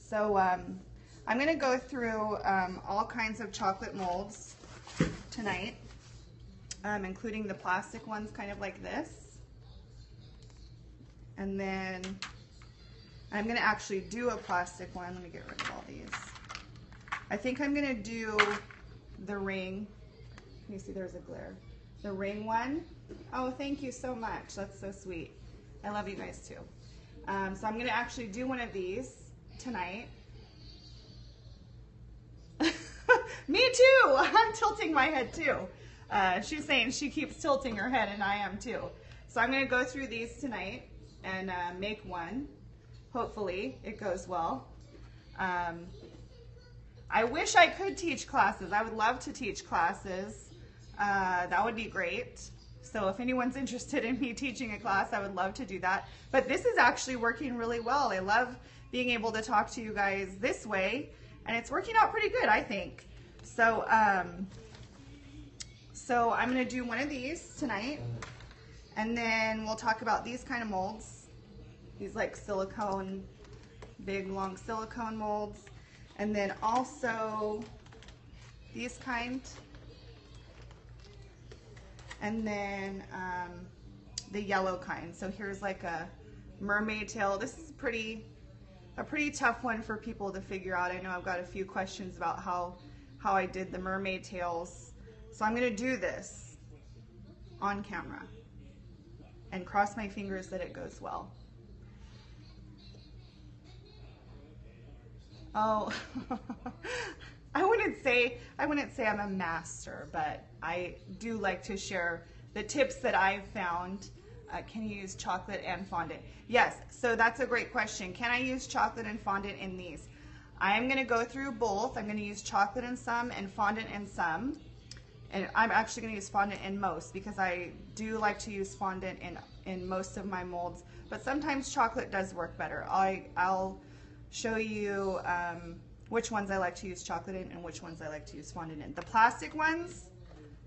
So I'm going to go through all kinds of chocolate molds tonight, including the plastic ones kind of like this. And then I'm going to actually do a plastic one. Let me get rid of all these. I think I'm going to do the ring. Can you see there's a glare? The ring one. Oh, thank you so much. That's so sweet. I love you guys too. So I'm going to actually do one of these tonight. Me too. I'm tilting my head too. She's saying she keeps tilting her head, and I am too. So I'm going to go through these tonight and make one. Hopefully it goes well. I wish I could teach classes. I would love to teach classes. That would be great. So if anyone's interested in me teaching a class, I would love to do that. But this is actually working really well. I love being able to talk to you guys this way, and it's working out pretty good, I think. So, so I'm going to do one of these tonight, and then we'll talk about these kind of molds. These like silicone, big long silicone molds, and then also these kind. And then the yellow kind. So here's like a mermaid tail. This is a pretty tough one for people to figure out. I know I've got a few questions about how I did the mermaid tails. So I'm going to do this on camera and cross my fingers that it goes well. Oh, I wouldn't say I'm a master, but I do like to share the tips that I've found. Can you use chocolate and fondant? Yes, so that's a great question. Can I use chocolate and fondant in these? I'm going to go through both. I'm going to use chocolate in some and fondant in some. And I'm actually going to use fondant in most because I do like to use fondant in most of my molds. But sometimes chocolate does work better. I'll show you which ones I like to use chocolate in and which ones I like to use fondant in. The plastic ones,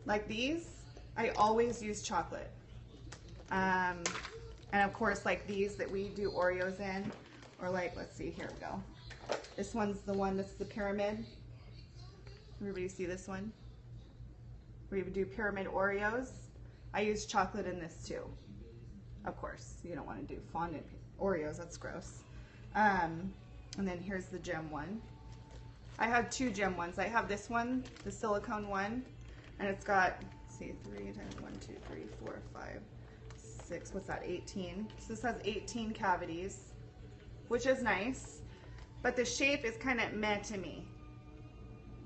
like these, I always use chocolate. And of course, like these that we do Oreos in, or like, let's see, here we go. This one's the one that's the pyramid. Everybody see this one? We would do pyramid Oreos. I use chocolate in this too. Of course, you don't want to do fondant Oreos, that's gross. And then here's the gem one. I have two gem ones. I have this one, the silicone one, and it's got, let's see, 3 times 1, 2, 3, 4, 5, 6, what's that, 18. So this has 18 cavities, which is nice, but the shape is kind of meh to me.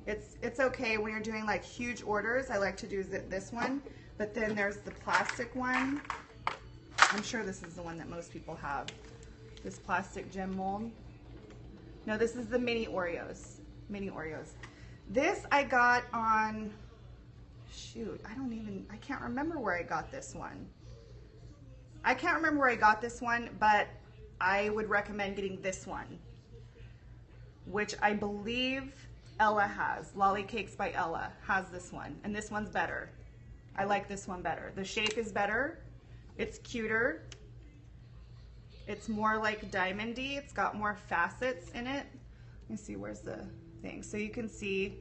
It's okay when you're doing like huge orders. I like to do this one, but then there's the plastic one. I'm sure this is the one that most people have, this plastic gem mold. No, this is the mini Oreos. Mini Oreos. This I got on, shoot, I can't remember where I got this one. I can't remember where I got this one, but I would recommend getting this one, which I believe Ella has. Lolly Cakes by Ella has this one, and this one's better. I like this one better. The shape is better. It's cuter. It's more like diamondy. It's got more facets in it. Let me see, where's the thing? So you can see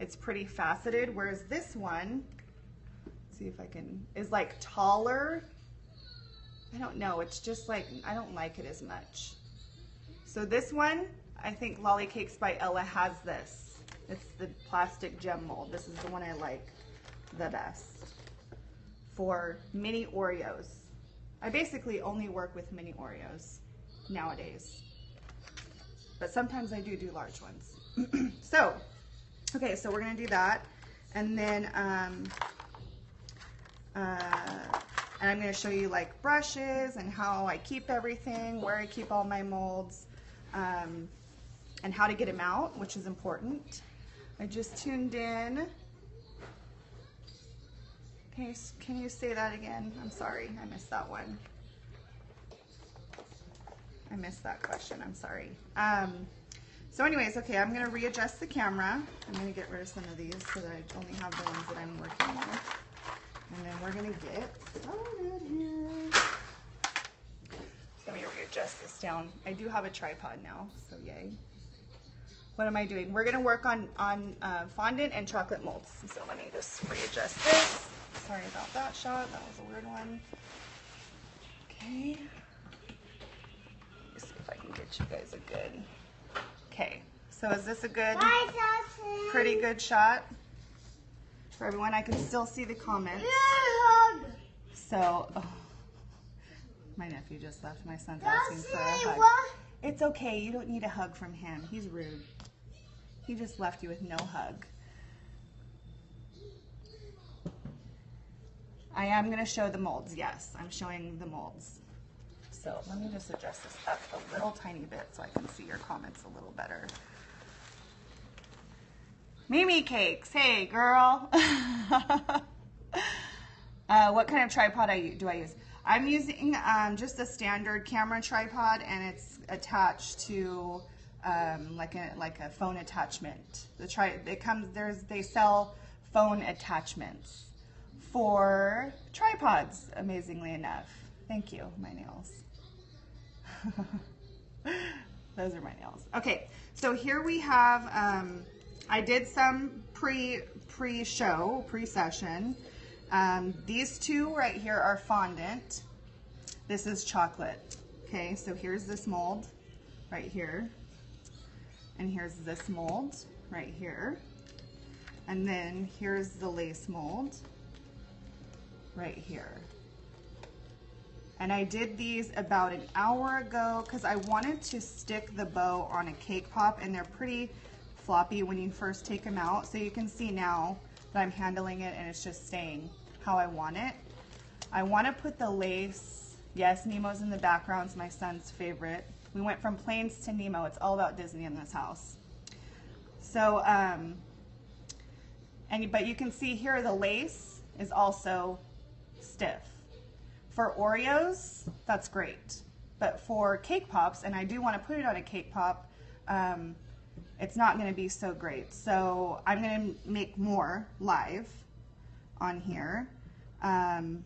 it's pretty faceted, whereas this one, let's see if I can, is like taller. I don't know, it's just like, I don't like it as much. So this one, I think Lolly Cakes by Ella has this. It's the plastic gem mold. This is the one I like the best for mini Oreos. I basically only work with mini Oreos nowadays, but sometimes I do large ones. So, okay, so we're gonna do that, and then and I'm gonna show you like brushes and how I keep everything, where I keep all my molds, and how to get them out, which is important. I just tuned in. Can you say that again? I'm sorry, I missed that one. I missed that question, I'm sorry. So anyways, okay, I'm gonna readjust the camera. I'm gonna get rid of some of these so that I only have the ones that I'm working with. And then we're gonna get started here. Let me adjust this down. I do have a tripod now, so yay. What am I doing? We're gonna work on fondant and chocolate molds. So let me just readjust this. Sorry about that shot, that was a weird one. Okay. Let's see if I can get you guys a good, okay. So is this a good, pretty good shot for everyone? I can still see the comments. So, oh, my nephew just left. My son's asking for a hug. It's okay, you don't need a hug from him. He's rude. He just left you with no hug. I am going to show the molds. Yes, I'm showing the molds. So let me just adjust this up a little tiny bit so I can see your comments a little better. Mimi Cakes, hey girl. What kind of tripod do I use? I'm using just a standard camera tripod, and it's attached to like a phone attachment. They sell phone attachments for tripods, amazingly enough. Thank you, my nails. Those are my nails. Okay, so here we have, I did some pre-show, pre-session. These two right here are fondant. This is chocolate. Okay, so here's this mold right here. And here's this mold right here. And then here's the lace mold right here. And I did these about an hour ago because I wanted to stick the bow on a Cakepop, and they're pretty floppy when you first take them out. So you can see now that I'm handling it and it's just staying how I want it. I want to put the lace, yes, Nemo's in the background, it's my son's favorite. We went from planes to Nemo. It's all about Disney in this house. So, but you can see here the lace is also stiff. For Oreos, that's great. But for Cakepops, and I do want to put it on a Cakepop, it's not going to be so great. So I'm going to make more live on here. And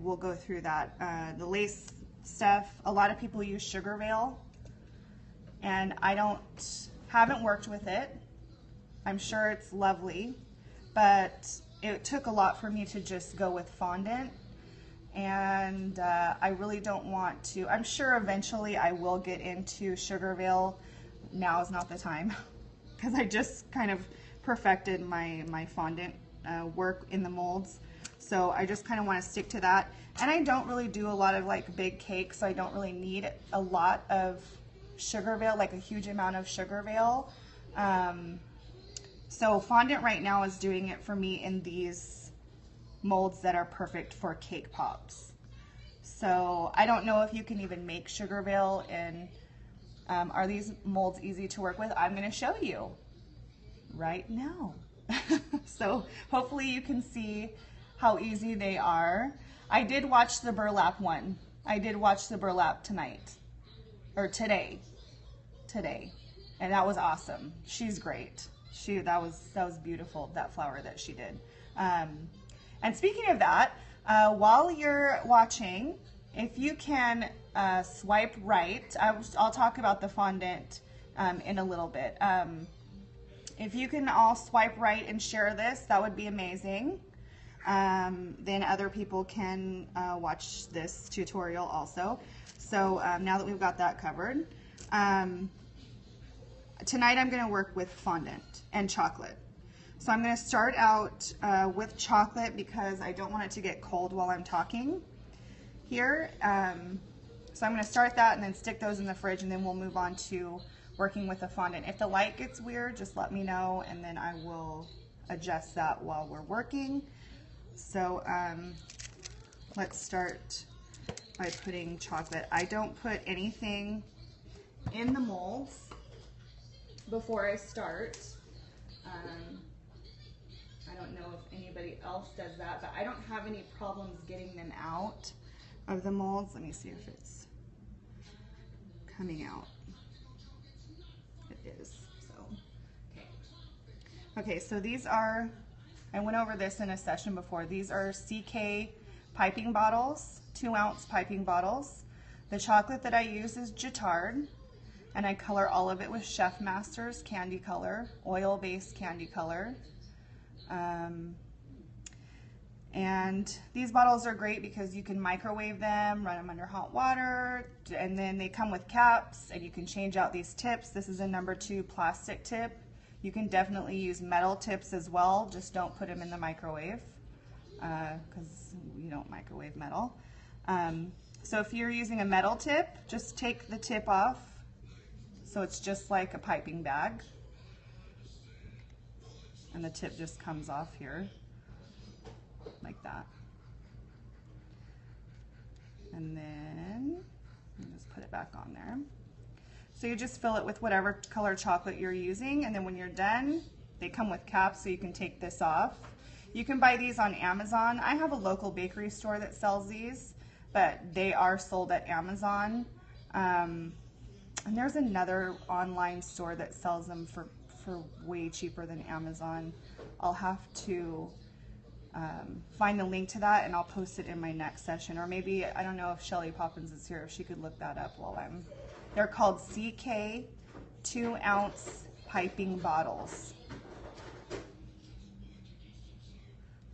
we'll go through that. The lace stuff, a lot of people use Sugar Veil, and I haven't worked with it. I'm sure it's lovely, but it took a lot for me to just go with fondant, and I really don't want to. I'm sure eventually I will get into Sugar Veil. Now is not the time because I just kind of perfected my fondant work in the molds. So I just kind of want to stick to that. And I don't really do a lot of like big cakes, so I don't really need a lot of Sugar Veil, like a huge amount of Sugar Veil. So fondant right now is doing it for me in these molds that are perfect for Cakepops. So I don't know if you can even make Sugar Veil, and are these molds easy to work with? I'm going to show you right now. So hopefully you can see how easy they are. I did watch the burlap one. I did watch the burlap tonight, or today, and that was awesome. She's great. That was beautiful, that flower that she did. And speaking of that, while you're watching, if you can swipe right, I'll talk about the fondant in a little bit. If you can all swipe right and share this, that would be amazing. Then other people can watch this tutorial also. So now that we've got that covered, tonight I'm going to work with fondant and chocolate. So I'm going to start out with chocolate because I don't want it to get cold while I'm talking here. So I'm going to start that and then stick those in the fridge, and then we'll move on to working with the fondant. If the light gets weird, just let me know, and then I will adjust that while we're working. So let's start by putting chocolate. I don't put anything in the molds before I start. I don't know if anybody else does that, but I don't have any problems getting them out of the molds. Let me see if it's coming out. It is. So, okay. Okay, so these are, I went over this in a session before. These are Ckd Piping Bottles, 2-ounce piping bottles. The chocolate that I use is Jatard, and I color all of it with Chef Master's candy color, oil-based candy color. And these bottles are great because you can microwave them, run them under hot water, and then they come with caps, and you can change out these tips. This is a number 2 plastic tip. You can definitely use metal tips as well, just don't put them in the microwave because you don't microwave metal. So if you're using a metal tip, just take the tip off so it's just like a piping bag, and the tip just comes off here like that. And then just put it back on there. So you just fill it with whatever color chocolate you're using, and then when you're done, they come with caps so you can take this off. You can buy these on Amazon. I have a local bakery store that sells these, but they are sold at Amazon. And there's another online store that sells them for way cheaper than Amazon. I'll have to find the link to that, and I'll post it in my next session. Or maybe, I don't know if Shelly Poppins is here, if she could look that up while I'm... They're called Ckd 2-ounce Piping Bottles.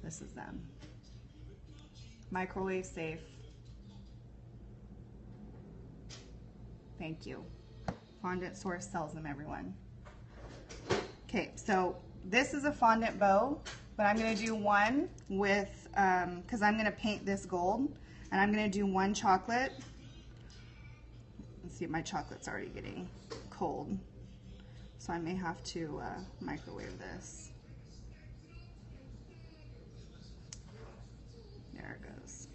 This is them. Microwave safe. Thank you. Fondant Source sells them, everyone. Okay, so this is a fondant bow, but I'm going to do one with, because I'm going to paint this gold, and I'm going to do one chocolate. Let's see, my chocolate's already getting cold, so I may have to microwave this. There it goes.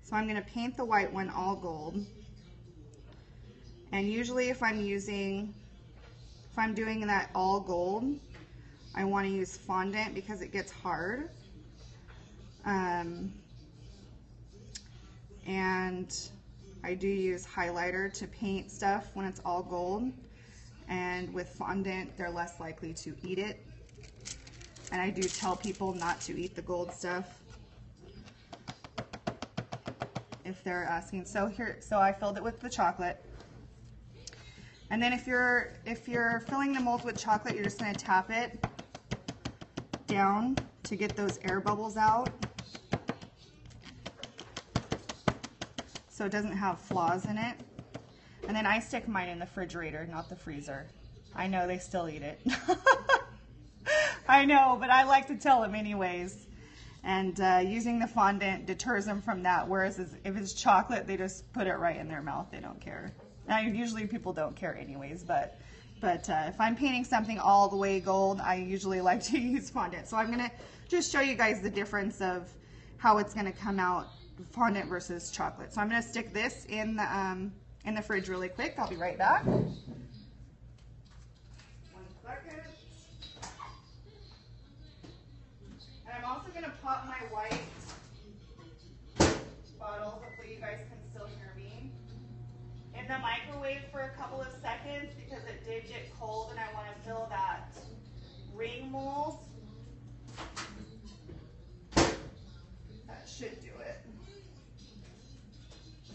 So I'm going to paint the white one all gold. And usually if I'm doing that all gold, I want to use fondant because it gets hard. And I do use highlighter to paint stuff when it's all gold. And with fondant, they're less likely to eat it. And I do tell people not to eat the gold stuff if they're asking. So I filled it with the chocolate. And then if you're filling the mold with chocolate, you're just going to tap it down to get those air bubbles out, so it doesn't have flaws in it. And then I stick mine in the refrigerator, not the freezer. I know they still eat it. I know, but I like to tell them anyways. And using the fondant deters them from that, whereas if it's chocolate, they just put it right in their mouth. They don't care. Now, usually people don't care anyways, but if I'm painting something all the way gold, I usually like to use fondant. So I'm going to just show you guys the difference of how it's going to come out, fondant versus chocolate. So I'm going to stick this in the fridge really quick. I'll be right back. 1 second. And I'm also going to pop my white bottle. Hopefully you guys can still hear me. In the microwave for a couple of seconds because it did get cold and I want to fill that ring mold. That should do it.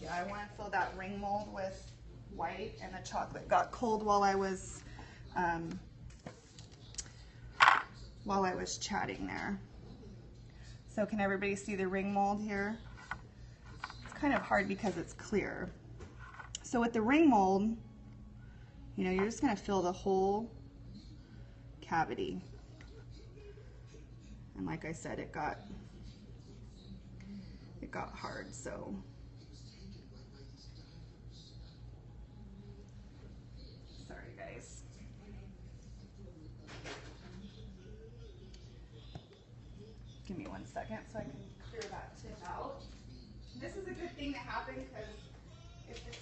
Yeah, I want to fill that ring mold with white, and the chocolate got cold while I was chatting there. So can everybody see the ring mold here? It's kind of hard because it's clear. So with the ring mold, you know, you're just going to fill the whole cavity. And like I said, it got hard, so. Sorry, guys. Give me 1 second so I can clear that tip out. This is a good thing to happen because if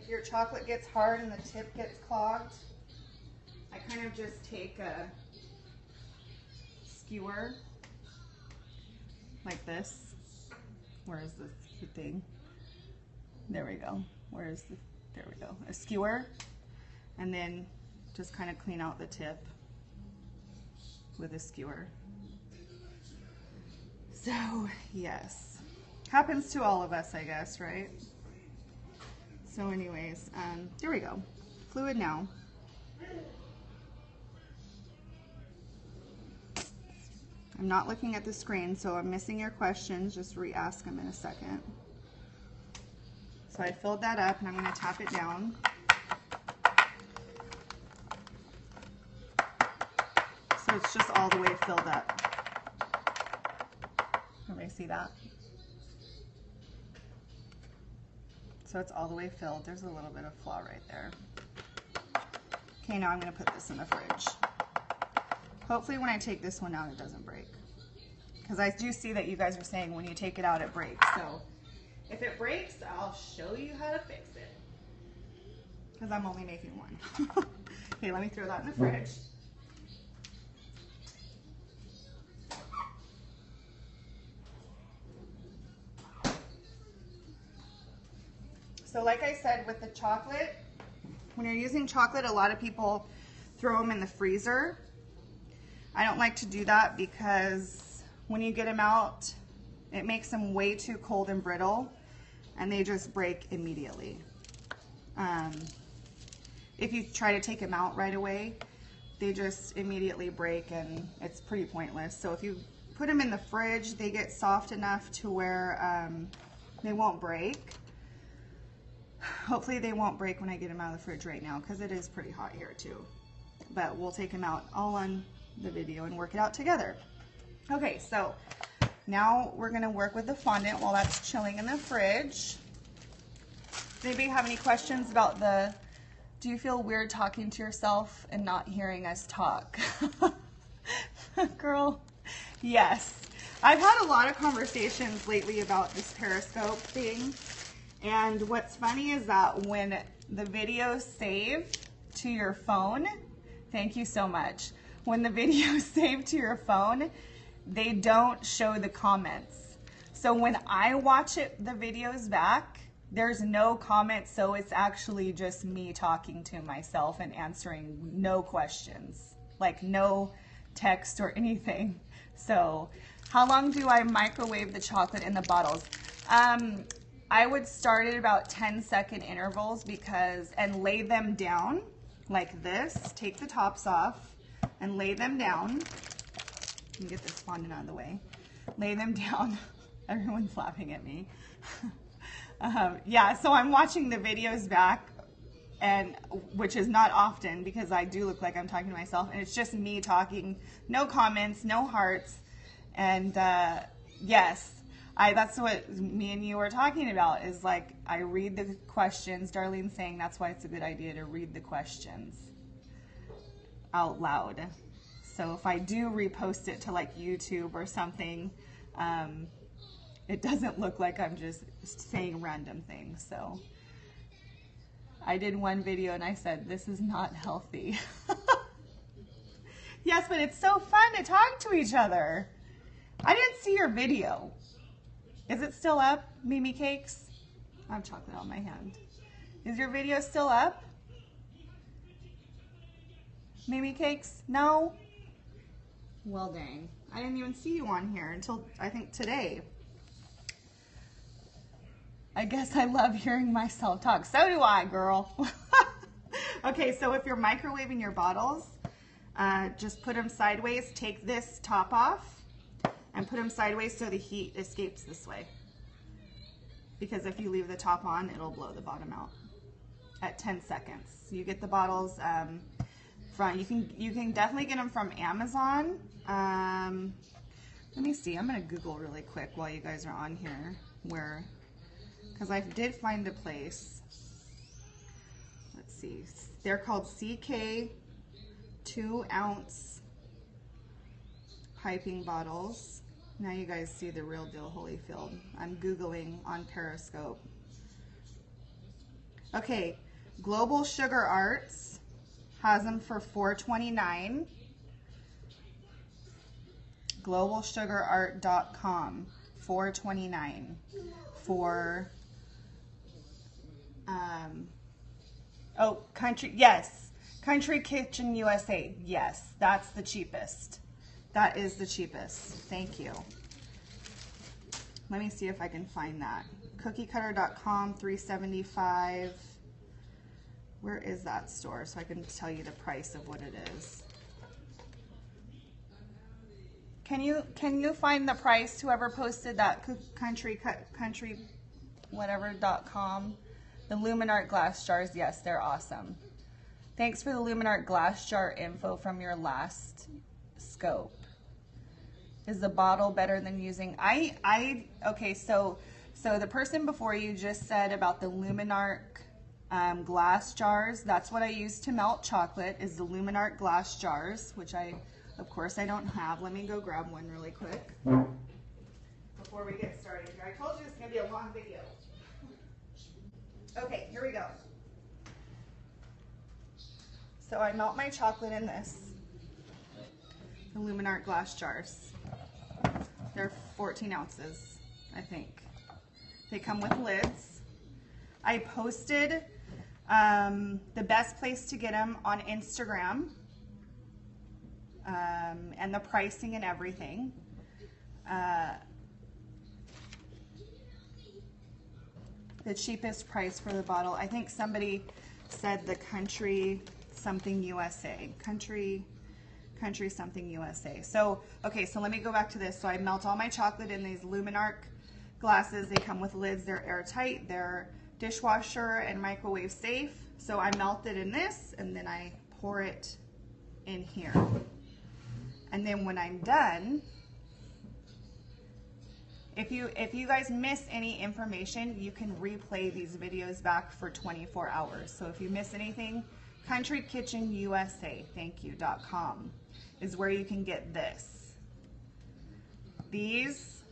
your chocolate gets hard and the tip gets clogged, I kind of just take a skewer like this. Where is the thing? There we go. There we go. A skewer, and then just kind of clean out the tip with a skewer. So, yes. Happens to all of us, I guess, right? So anyways, here we go. Fluid now. I'm not looking at the screen, so I'm missing your questions. Just re-ask them in a second. So I filled that up, and I'm going to tap it down. So it's just all the way filled up. Everybody see that? So it's all the way filled. There's a little bit of flaw right there. Okay, now I'm going to put this in the fridge. Hopefully when I take this one out, it doesn't break. Because I do see that you guys are saying when you take it out, it breaks. So if it breaks, I'll show you how to fix it. Because I'm only making one. Okay, let me throw that in the fridge. So like I said, with the chocolate, when you're using chocolate, a lot of people throw them in the freezer. I don't like to do that because when you get them out, it makes them way too cold and brittle, and they just break immediately. If you try to take them out right away, they just immediately break, and it's pretty pointless. So if you put them in the fridge, they get soft enough to where they won't break. Hopefully they won't break when I get them out of the fridge right now, because it is pretty hot here too. But we'll take them out all on the video and work it out together. Okay, so now we're going to work with the fondant while that's chilling in the fridge. Does anybody have any questions about the, do you feel weird talking to yourself and not hearing us talk? Girl, yes. I've had a lot of conversations lately about this Periscope thing. And what's funny is that when the videos save to your phone, thank you so much. When the videos save to your phone, they don't show the comments. So when I watch the videos back, there's no comments, so it's actually just me talking to myself and answering no questions, like no text or anything. So how long do I microwave the chocolate in the bottles? I would start at about 10-second intervals and lay them down like this. Take the tops off and lay them down. Let me get this fondant out of the way. Lay them down. Everyone's laughing at me. Yeah, so I'm watching the videos back, and which is not often because I do look like I'm talking to myself, and it's just me talking. No comments, no hearts, and yes. That's what me and you were talking about, is like I read the questions. Darlene's saying that's why it's a good idea to read the questions out loud. So if I do repost it to like YouTube or something, it doesn't look like I'm just saying random things. So I did one video and I said, this is not healthy. Yes, but it's so fun to talk to each other. I didn't see your video. Is it still up, Mimi Cakes? I have chocolate on my hand. Is your video still up? Mimi Cakes? No? Well, dang. I didn't even see you on here until, I think, today. I guess I love hearing myself talk. So do I, girl. Okay, so if you're microwaving your bottles, just put them sideways. Take this top off and put them sideways so the heat escapes this way. Because if you leave the top on, it'll blow the bottom out at 10 seconds. You get the bottles from, you can definitely get them from Amazon. Let me see, I'm gonna Google really quick while you guys are on here because I did find a place. Let's see, they're called Ckd 2-ounce piping bottles. Now you guys see the real deal Holyfield. I'm Googling on Periscope. Okay, Global Sugar Arts has them for $4.29. globalsugarart.com, $4.29 for Country Kitchen USA. Yes, that's the cheapest. That is the cheapest. Thank you. Let me see if I can find that. Cookiecutter.com, $3.75. Where is that store so I can tell you the price of what it is? Can you find the price? Whoever posted that country whatever.com. The Luminart glass jars, yes, they're awesome. Thanks for the Luminart glass jar info from your last scope. Is the bottle better than using? Okay, so the person before you just said about the Luminart glass jars. That's what I use to melt chocolate, is the Luminart glass jars, which of course I don't have. Let me go grab one really quick before we get started here. I told you it's going to be a long video. Okay, here we go. So I melt my chocolate in this, the Luminart glass jars. They're 14 ounces, I think. They come with lids. I posted the best place to get them on Instagram, and the pricing and everything. The cheapest price for the bottle, I think somebody said the country something USA. Country something USA. So, okay, so let me go back to this. So I melt all my chocolate in these Luminart glasses. They come with lids. They're airtight. They're dishwasher and microwave safe. So I melt it in this, and then I pour it in here. And then when I'm done, if you guys miss any information, you can replay these videos back for 24 hours. So if you miss anything, countrykitchenusa.com is where you can get this. These,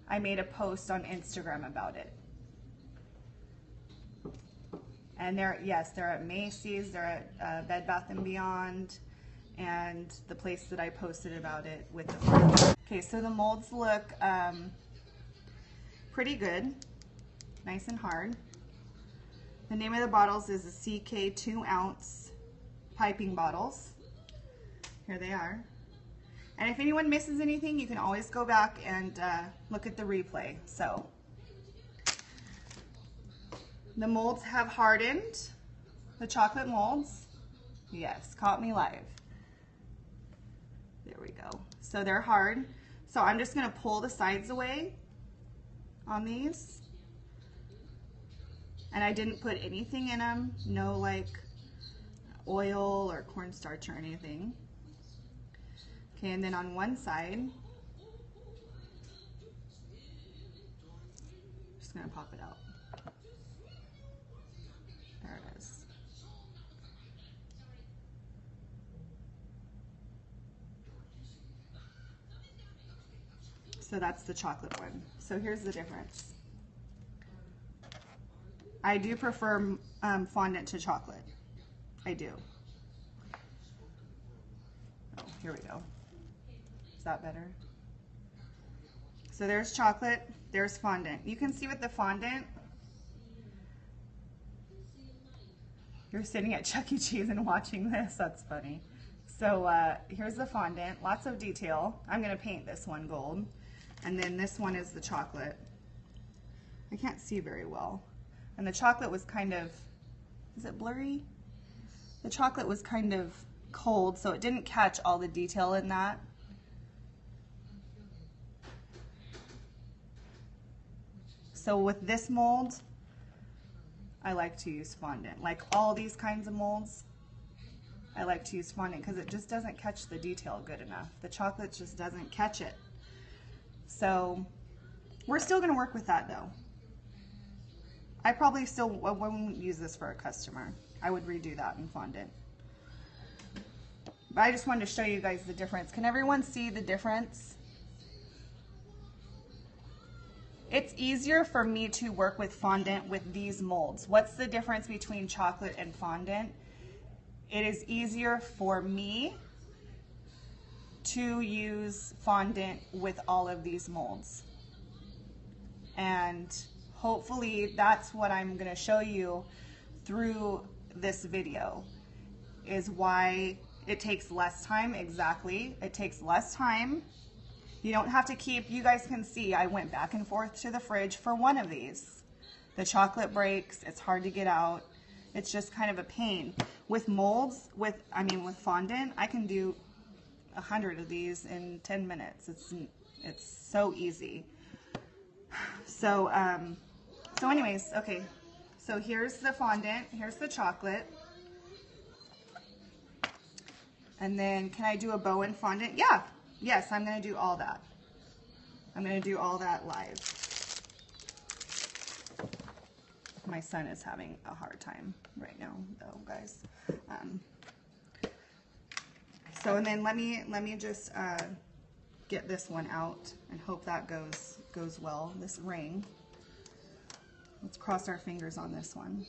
I made a post on Instagram about it. And they're at Macy's, they're at Bed Bath & Beyond, and the place that I posted about it with the photo. Okay, so the molds look pretty good, nice and hard. The name of the bottles is the Ckd 2-ounce piping bottles. Here they are. And if anyone misses anything, you can always go back and look at the replay. So the molds have hardened. The chocolate molds, yes, caught me live. There we go. So they're hard. So I'm just going to pull the sides away on these. And I didn't put anything in them, no like oil or cornstarch or anything. Okay, and then on one side, just gonna pop it out. There it is. So that's the chocolate one. So here's the difference. I do prefer fondant to chocolate. I do. Oh, here we go. Is that better? So there's chocolate, there's fondant. You can see with the fondant, you're sitting at Chuck E. Cheese and watching this. That's funny. So here's the fondant, lots of detail. I'm going to paint this one gold. And then this one is the chocolate. I can't see very well. And the chocolate was kind of, is it blurry? The chocolate was kind of cold, so it didn't catch all the detail in that. So with this mold, I like to use fondant. Like all these kinds of molds, I like to use fondant because it just doesn't catch the detail good enough. The chocolate just doesn't catch it. So we're still going to work with that though. I probably still wouldn't use this for a customer. I would redo that in fondant. But I just wanted to show you guys the difference. Can everyone see the difference? It's easier for me to work with fondant with these molds. What's the difference between chocolate and fondant? It is easier for me to use fondant with all of these molds. And hopefully that's what I'm going to show you through this video, is why it takes less time. Exactly. It takes less time You don't have to keep, you guys can see I went back and forth to the fridge for one of these. The chocolate breaks, it's hard to get out. It's just kind of a pain. With molds, with fondant, I can do 100 of these in 10 minutes. It's so easy. So, so anyways, okay. So here's the fondant, here's the chocolate. And then can I do a bow and fondant? Yeah. Yes, I'm going to do all that. I'm going to do all that live. My son is having a hard time right now, though, guys. So, and then let me just get this one out and hope that goes well. This ring. Let's cross our fingers on this one,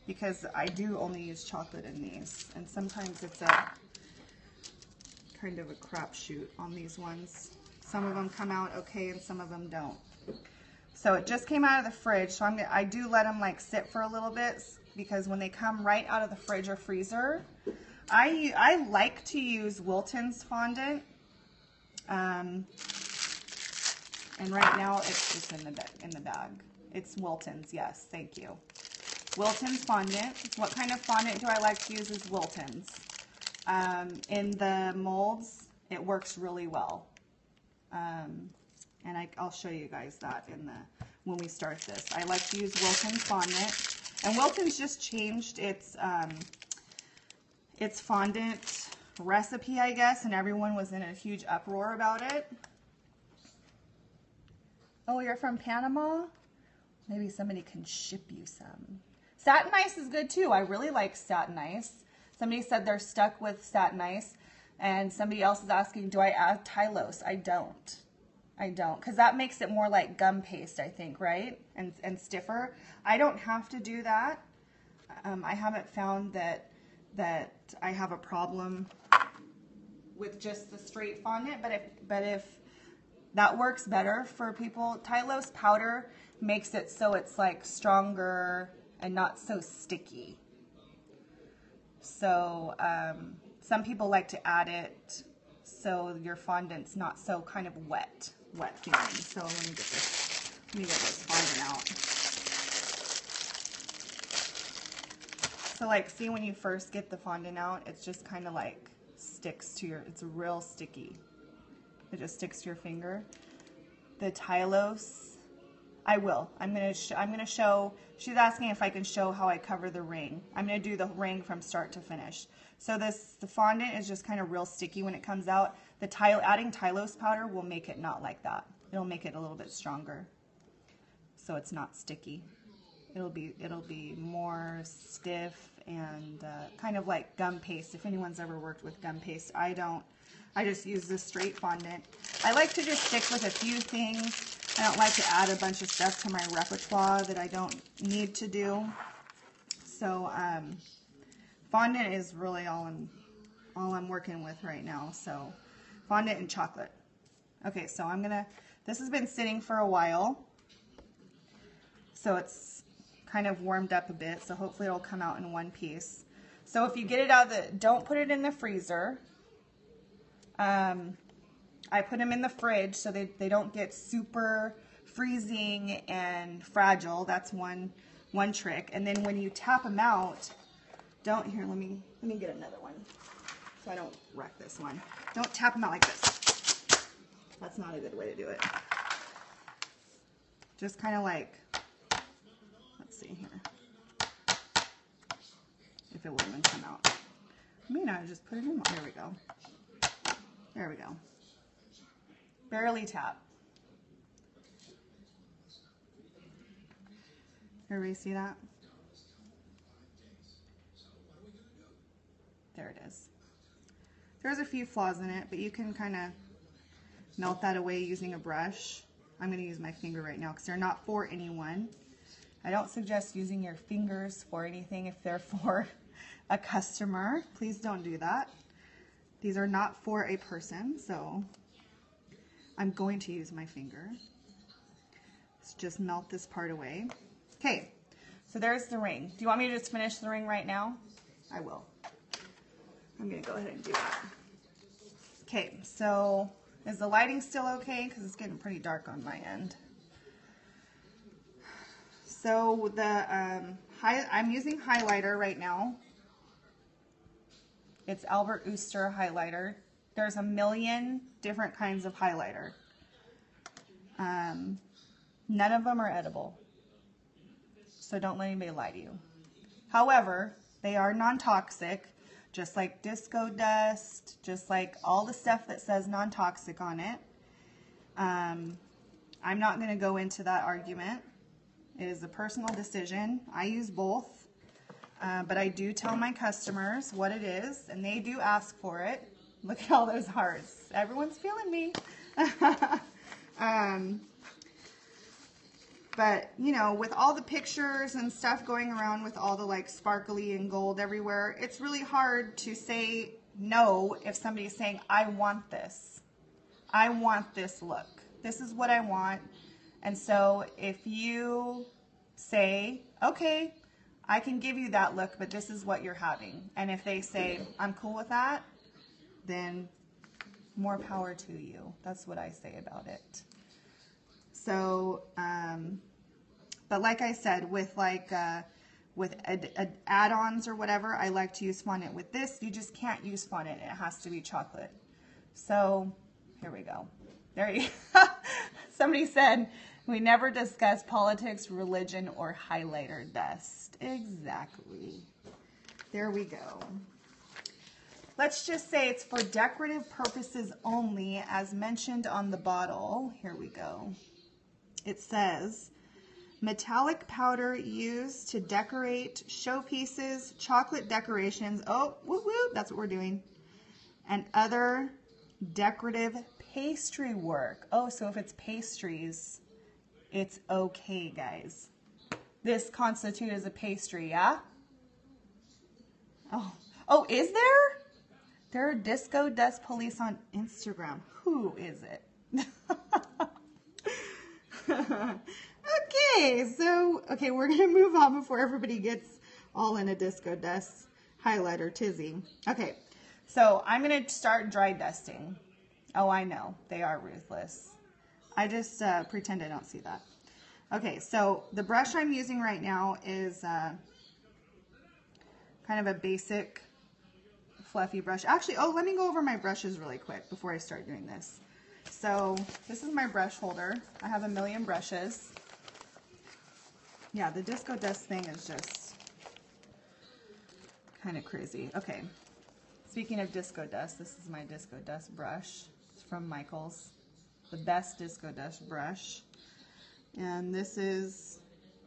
because I do only use chocolate in these, and sometimes it's a kind of a crapshoot on these ones. Some of them come out okay and some of them don't. So it just came out of the fridge, so I do let them like sit for a little bit, because when they come right out of the fridge or freezer, I like to use Wilton's fondant, and right now it's just in the bag. It's Wilton's, yes, thank you. Wilton's fondant. What kind of fondant do I like to use is Wilton's. In the molds, it works really well. And I'll show you guys that when we start this. I like to use Wilton's fondant. And Wilton's just changed its fondant recipe, I guess, and everyone was in a huge uproar about it. Oh, you're from Panama? Maybe somebody can ship you some. Satin Ice is good too. I really like Satin Ice. Somebody said they're stuck with Satin Ice, and somebody else is asking, do I add Tylose? I don't, because that makes it more like gum paste, I think, right? And stiffer. I don't have to do that. I haven't found that I have a problem with just the straight fondant, but if that works better for people, Tylose powder makes it so it's like stronger and not so sticky. So some people like to add it so your fondant's not so kind of wet feeling. So let me get this fondant out. So like, see, when you first get the fondant out, it's just kind of like sticks to it's real sticky. It just sticks to your finger. The Tylose, I will. I'm gonna show. She's asking if I can show how I cover the ring. I'm gonna do the ring from start to finish. So the fondant is just kind of real sticky when it comes out. Adding Tylose powder will make it not like that. It'll make it a little bit stronger, so it's not sticky. It'll be more stiff and kind of like gum paste. If anyone's ever worked with gum paste, I don't. I just use this straight fondant. I like to just stick with a few things. I don't like to add a bunch of stuff to my repertoire that I don't need to do. So fondant is really all I'm working with right now. So fondant and chocolate. Okay, so this has been sitting for a while. So it's kind of warmed up a bit. So hopefully it'll come out in one piece. So if you get it out don't put it in the freezer. I put them in the fridge so they don't get super freezing and fragile. That's one trick. And then when you tap them out, let me get another one so I don't wreck this one. Don't tap them out like this. That's not a good way to do it. Just kind of like, let's see here, if it will even come out. I mean, I just put it in. There we go. There we go. Barely tap. Everybody see that? There it is. There's a few flaws in it, but you can kind of melt that away using a brush. I'm going to use my finger right now because they're not for anyone. I don't suggest using your fingers for anything if they're for a customer. Please don't do that. These are not for a person, so I'm going to use my finger. Let's just melt this part away. Okay, so there's the ring. Do you want me to just finish the ring right now? I will. I'm going to go ahead and do that. Okay, so Is the lighting still okay? Because it's getting pretty dark on my end. So I'm using highlighter right now. It's Albert Ooster highlighter. There's a million different kinds of highlighter. None of them are edible. So don't let anybody lie to you. However, they are non-toxic, just like disco dust, just like all the stuff that says non-toxic on it. I'm not going to go into that argument. It is a personal decision. I use both, but I do tell my customers what it is, and they do ask for it. Look at all those hearts. Everyone's feeling me. But, you know, with all the pictures and stuff going around with all the like sparkly and gold everywhere, it's really hard to say no if somebody's saying, I want this. I want this look. This is what I want. And so if you say, okay, I can give you that look, but this is what you're having. And if they say, I'm cool with that, then more power to you. That's what I say about it. So, but like I said, with like, with add-ons or whatever, I like to use fondant. With this, you just can't use fondant. It has to be chocolate. So, here we go. There you go. Somebody said, we never discuss politics, religion, or highlighter dust. Exactly. There we go. Let's just say it's for decorative purposes only, as mentioned on the bottle. Here we go. It says, metallic powder used to decorate showpieces, chocolate decorations, oh, woo woo, that's what we're doing, and other decorative pastry work. Oh, so if it's pastries, it's okay, guys. This constitutes as a pastry, yeah? Oh, is there? There are Disco Dust Police on Instagram. Who is it? Okay, we're going to move on before everybody gets all in a disco dust highlighter tizzy. Okay, so I'm going to start dry dusting. Oh, I know. They are ruthless. I just pretend I don't see that. Okay, so the brush I'm using right now is kind of a basic fluffy brush. Actually, oh, let me go over my brushes really quick before I start doing this. So this is my brush holder. I have a million brushes. Yeah, the disco dust thing is just kind of crazy. Okay, speaking of disco dust, this is my disco dust brush. It's from Michael's, the best disco dust brush. And this is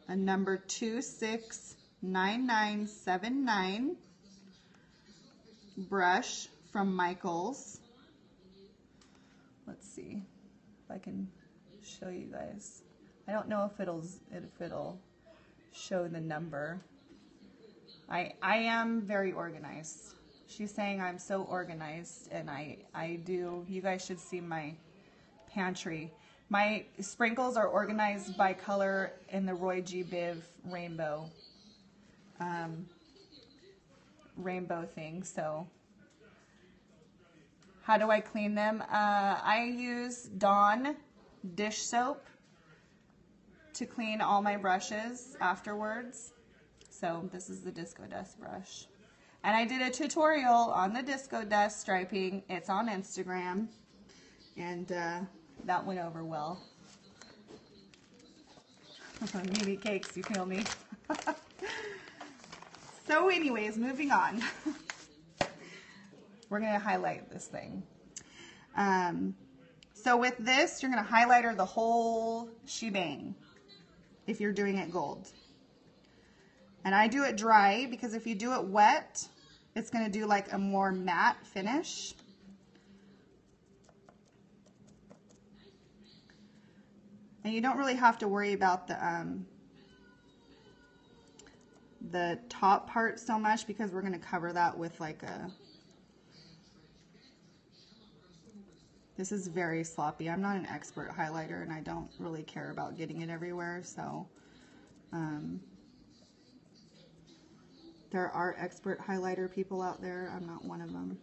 a number 269979 brush from Michael's. Let's see if I can show you guys. I don't know if it'll show the number. I am very organized. She's saying I'm so organized, and I do. You guys should see my pantry. My sprinkles are organized by color in the Roy G. Biv rainbow thing. So how do I clean them? I use Dawn dish soap to clean all my brushes afterwards. So this is the disco dust brush. And I did a tutorial on the disco dust striping. It's on Instagram. And that went over well. Mimi cakes, you feel me? So anyways, moving on. We're going to highlight this thing. So with this, you're going to highlighter the whole shebang if you're doing it gold. And I do it dry because if you do it wet, it's going to do like a more matte finish. And you don't really have to worry about the top part so much because we're going to cover that with like a... This is very sloppy. I'm not an expert highlighter and I don't really care about getting it everywhere. So there are expert highlighter people out there. I'm not one of them.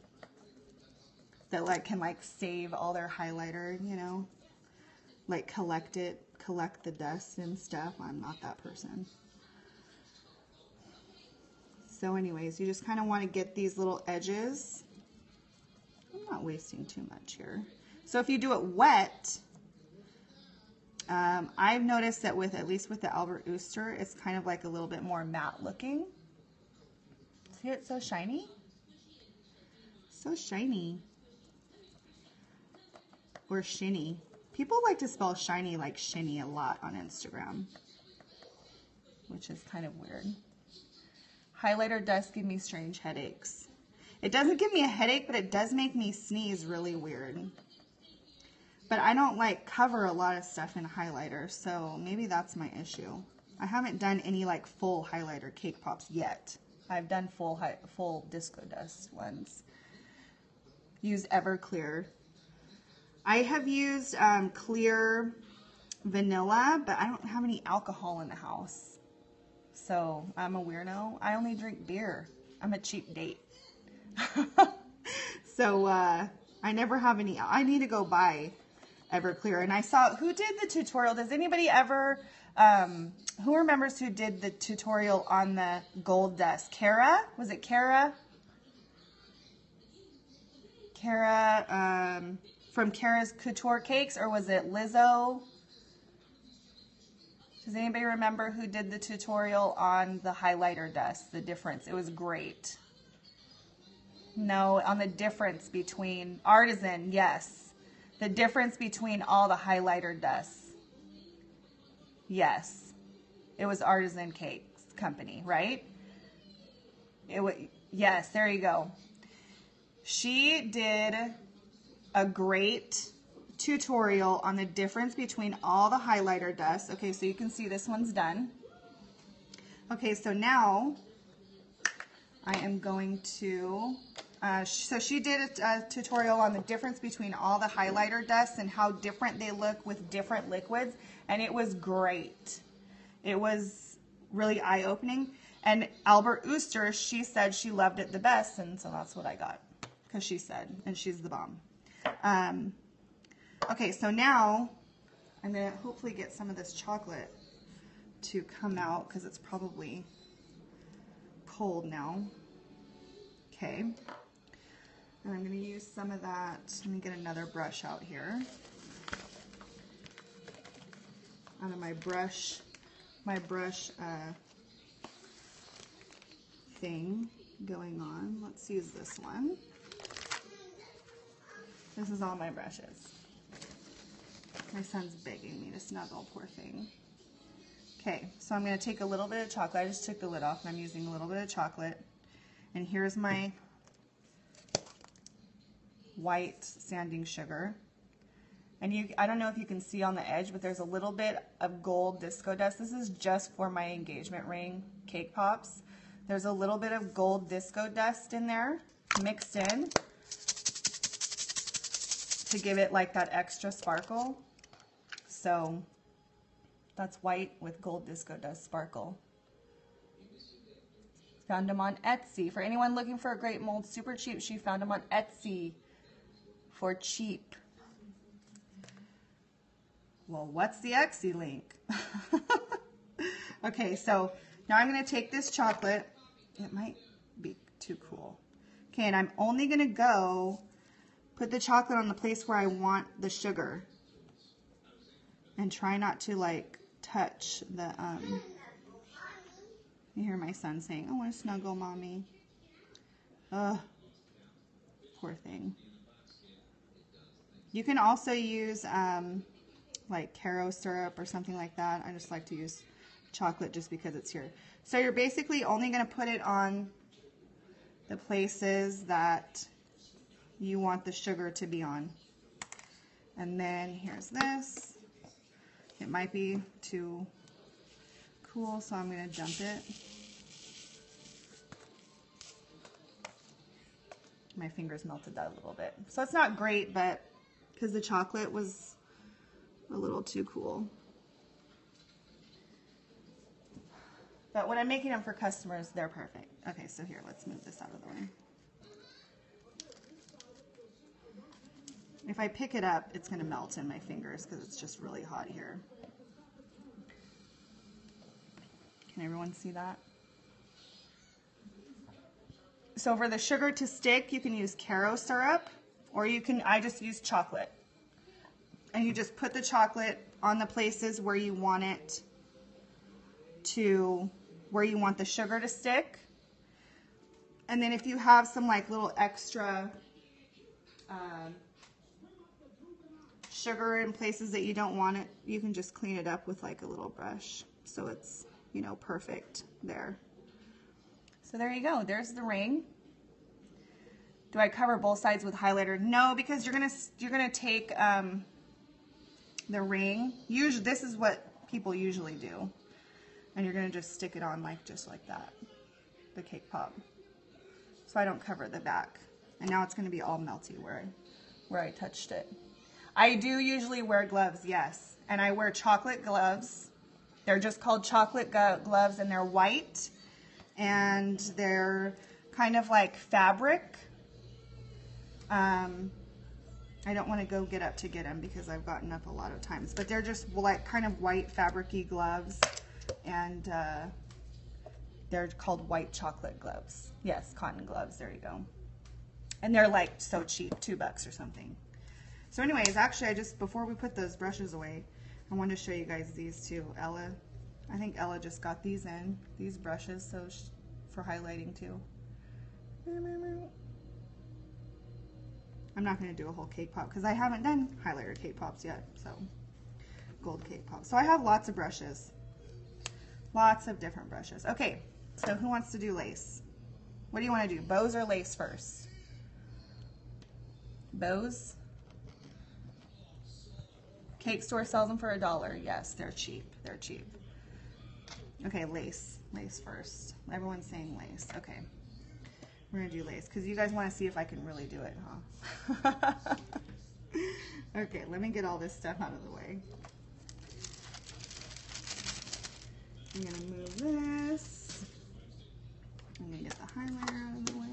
that like can like save all their highlighter, you know, like collect the dust and stuff. I'm not that person. So anyways, you just kind of want to get these little edges. I'm not wasting too much here. So if you do it wet, I've noticed that with, at least with the Albert Ooster, it's kind of like a little bit more matte looking. See, it's so shiny. So shiny. Or shinny. People like to spell shiny like shinny a lot on Instagram, which is kind of weird. Highlighter dust give me strange headaches. It doesn't give me a headache, but it does make me sneeze really weird. But I don't like cover a lot of stuff in highlighter, so maybe that's my issue. I haven't done any like full highlighter Cakepops yet. I've done full disco dust ones. Use Everclear. I have used clear vanilla, but I don't have any alcohol in the house. So I'm a weirdo. I only drink beer. I'm a cheap date. So I never have any. I need to go buy Everclear. And I saw, who did the tutorial? Does anybody ever, who remembers who did the tutorial on the gold dust? Kara? Was it Kara? Kara, from Kara's Couture Cakes, or was it Lizzo? Does anybody remember who did the tutorial on the highlighter dust, the difference? It was great. No, on the difference between Artisan, yes. The difference between all the highlighter dusts. Yes. It was Artisan Cakes Company, right? Yes, there you go. She did a great tutorial on the difference between all the highlighter dust. Okay, so you can see this one's done. Okay, so now I am going to, so she did a tutorial on the difference between all the highlighter dusts and how different they look with different liquids, and it was great. It was really eye-opening. And Albert Ooster, she said she loved it the best, and so that's what I got, because she said, and she's the bomb. Okay, so now I'm going to hopefully get some of this chocolate to come out, because it's probably cold now. Okay, and I'm going to use some of that. Let me get another brush out here. Out of my brush thing going on. Let's use this one. This is all my brushes. My son's begging me to snuggle, poor thing. Okay, so I'm going to take a little bit of chocolate. I just took the lid off, and I'm using a little bit of chocolate. And here's my white sanding sugar. And I don't know if you can see on the edge, but there's a little bit of gold disco dust. This is just for my engagement ring Cakepops. There's a little bit of gold disco dust in there, mixed in, to give it like that extra sparkle. So that's white with gold disco dust sparkle. Found them on Etsy. For anyone looking for a great mold, super cheap, she found them on Etsy for cheap. Well, what's the Etsy link? Okay, so now I'm going to take this chocolate. It might be too cool. Okay, and I'm only going to go put the chocolate on the place where I want the sugar. And try not to, like, touch the, you hear my son saying, I want to snuggle, Mommy. Ugh, poor thing. You can also use, like, Caro syrup or something like that. I just like to use chocolate just because it's here. So you're basically only going to put it on the places that you want the sugar to be on. And then here's this. It might be too cool, so I'm going to dump it. My fingers melted that a little bit. So it's not great, but because the chocolate was a little too cool. But when I'm making them for customers, they're perfect. Okay, so here, let's move this out of the way. If I pick it up, it's going to melt in my fingers because it's just really hot here. Can everyone see that? So for the sugar to stick, you can use Caro syrup, or you can, I just use chocolate. And you just put the chocolate on the places where you want it to, where you want the sugar to stick. And then if you have some like little extra sugar in places that you don't want it, you can just clean it up with like a little brush. So it's, you know, perfect there. So there you go. There's the ring. Do I cover both sides with highlighter? No, because you're gonna take the ring. Usually, this is what people usually do, and you're gonna just stick it on like just like that, the Cakepop. So I don't cover the back, and now it's gonna be all melty where I touched it. I do usually wear gloves, yes, and I wear chocolate gloves. They're just called chocolate gloves, and they're white, and they're kind of like fabric. I don't want to go get up to get them because I've gotten up a lot of times, but they're just like kind of white fabric-y gloves, and they're called white chocolate gloves. Yes, cotton gloves, there you go. And they're like so cheap, $2 or something. So anyways, actually before we put those brushes away, I wanted to show you guys these too. I think Ella just got these brushes, so for highlighting too. I'm not going to do a whole Cakepop because I haven't done highlighter Cakepops yet, so gold Cakepop. So I have lots of brushes, lots of different brushes. Okay, so who wants to do lace? What do you want to do, bows or lace first? Bows? Cake store sells them for $1. Yes, they're cheap. They're cheap. Okay, lace. Lace first. Everyone's saying lace. Okay. We're going to do lace because you guys want to see if I can really do it, huh? Okay, let me get all this stuff out of the way. I'm going to move this. I'm going to get the highlighter out of the way.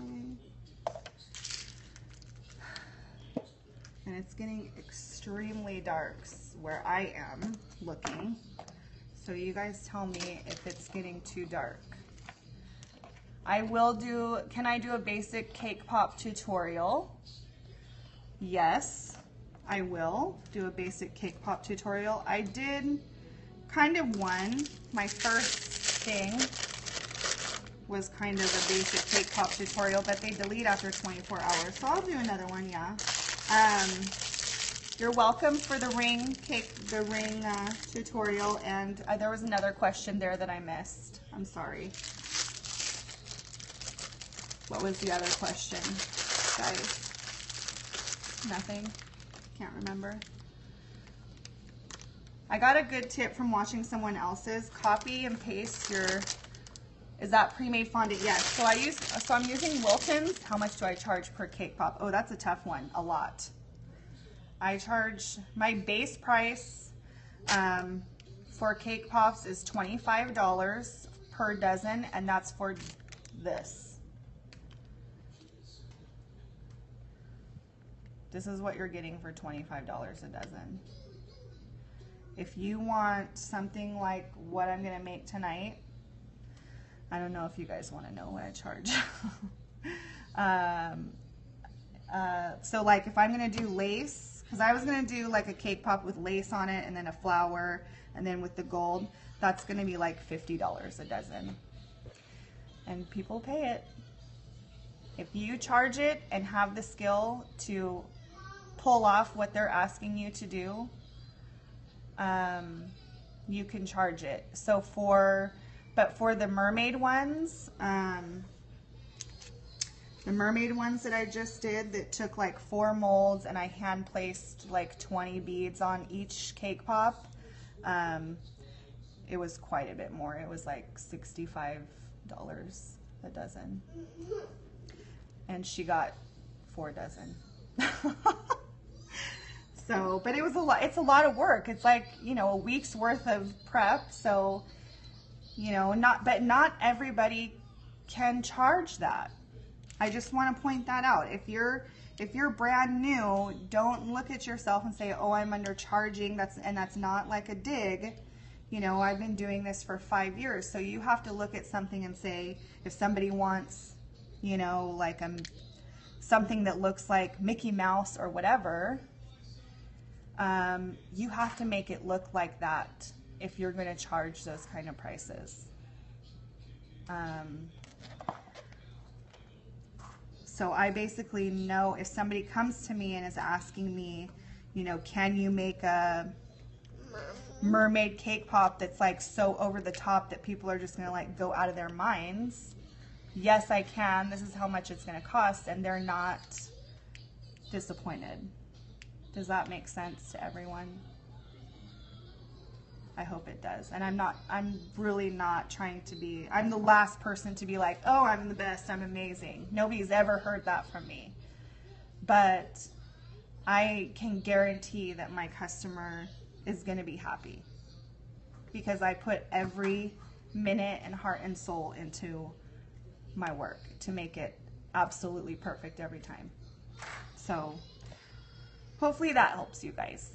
And it's getting extremely dark where I am looking. So you guys tell me if it's getting too dark. I will do, can I do a basic Cakepop tutorial? Yes, I will do a basic Cakepop tutorial. I did kind of one. My first thing was kind of a basic Cakepop tutorial, but they delete after 24 hours. So I'll do another one, yeah. You're welcome for the ring tutorial, and there was another question there that I missed. I'm sorry. What was the other question, guys? Nothing? Can't remember. I got a good tip from watching someone else's. Copy and paste your, is that pre-made fondant? Yes. So I'm using Wilton's. How much do I charge per Cakepop? Oh, that's a tough one. A lot. I charge, my base price for Cakepops is $25 per dozen, and that's for this. This is what you're getting for $25 a dozen. If you want something like what I'm gonna make tonight, I don't know if you guys wanna know what I charge. So like if I'm gonna do lace, because I was gonna do like a Cakepop with lace on it and then a flower and then with the gold, that's gonna be like $50 a dozen. And people pay it. If you charge it and have the skill to pull off what they're asking you to do, you can charge it. So but for the mermaid ones, that I just did, that took like 4 molds and I hand placed like 20 beads on each Cakepop, it was quite a bit more. It was like $65 a dozen. And she got 4 dozen. So, but it was a lot. It's a lot of work. It's like, you know, a week's worth of prep. So, you know, but not everybody can charge that. I just want to point that out. If you're if you're brand new, don't look at yourself and say, oh, I'm undercharging. That's not like a dig. You know, I've been doing this for 5 years. So you have to look at something and say, if somebody wants, you know, like something that looks like Mickey Mouse or whatever, you have to make it look like that if you're going to charge those kind of prices. So I basically know if somebody comes to me and is asking me, you know, can you make a mermaid cake pop that's like so over the top that people are just going to like go out of their minds? Yes, I can. This is how much it's going to cost, and they're not disappointed. Does that make sense to everyone? I hope it does. And I'm really not trying to be, I'm the last person to be like, oh, I'm the best, I'm amazing. Nobody's ever heard that from me. But I can guarantee that my customer is going to be happy because I put every minute and heart and soul into my work to make it absolutely perfect every time. So hopefully that helps you guys.